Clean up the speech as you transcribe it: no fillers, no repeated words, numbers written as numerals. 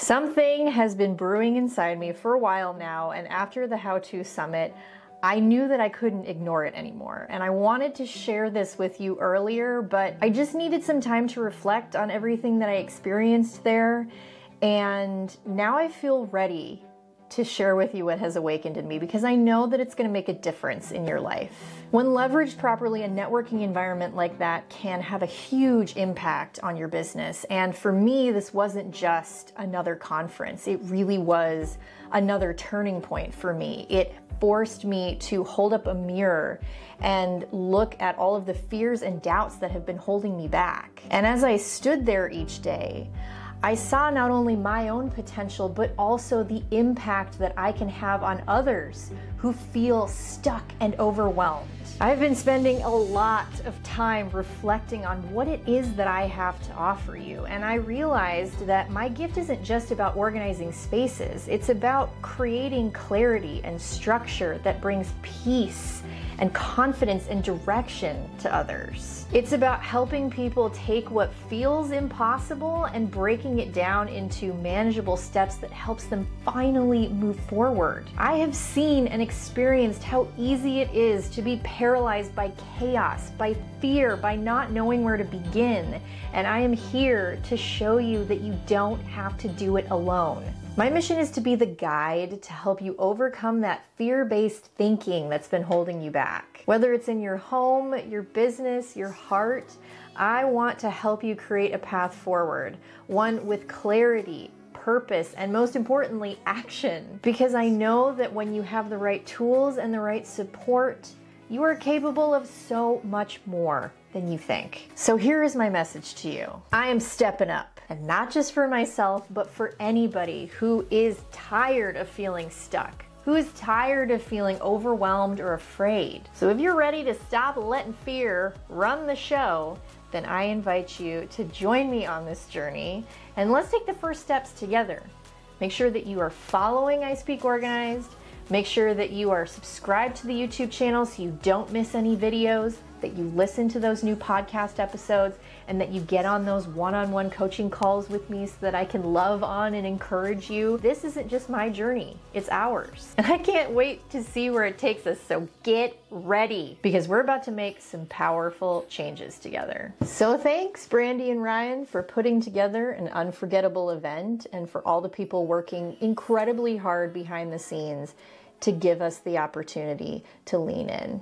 Something has been brewing inside me for a while now, and after the How To Summit, I knew that I couldn't ignore it anymore. And I wanted to share this with you earlier, but I just needed some time to reflect on everything that I experienced there. And now I feel ready to share with you what has awakened in me, because I know that it's going to make a difference in your life. When leveraged properly, a networking environment like that can have a huge impact on your business. And for me, this wasn't just another conference. It really was another turning point for me. It forced me to hold up a mirror and look at all of the fears and doubts that have been holding me back. And as I stood there each day, I saw not only my own potential, but also the impact that I can have on others who feel stuck and overwhelmed. I've been spending a lot of time reflecting on what it is that I have to offer you, and I realized that my gift isn't just about organizing spaces. It's about creating clarity and structure that brings peace and confidence and direction to others. It's about helping people take what feels impossible and breaking it down into manageable steps that helps them finally move forward. I have seen and experienced how easy it is to be paralyzed by chaos, by fear, by not knowing where to begin. And I am here to show you that you don't have to do it alone. My mission is to be the guide to help you overcome that fear-based thinking that's been holding you back. Whether it's in your home, your business, your heart, I want to help you create a path forward, one with clarity, purpose, and most importantly, action. Because I know that when you have the right tools and the right support, you are capable of so much more than you think. So here is my message to you. I am stepping up, and not just for myself, but for anybody who is tired of feeling stuck, who is tired of feeling overwhelmed or afraid. So if you're ready to stop letting fear run the show, then I invite you to join me on this journey, and let's take the first steps together. Make sure that you are following I Speak Organized. Make sure that you are subscribed to the YouTube channel so you don't miss any videos, that you listen to those new podcast episodes, and that you get on those one-on-one coaching calls with me so that I can love on and encourage you. This isn't just my journey, it's ours. And I can't wait to see where it takes us, so get ready, because we're about to make some powerful changes together. So thanks, Brandy and Ryan, for putting together an unforgettable event, and for all the people working incredibly hard behind the scenes to give us the opportunity to lean in.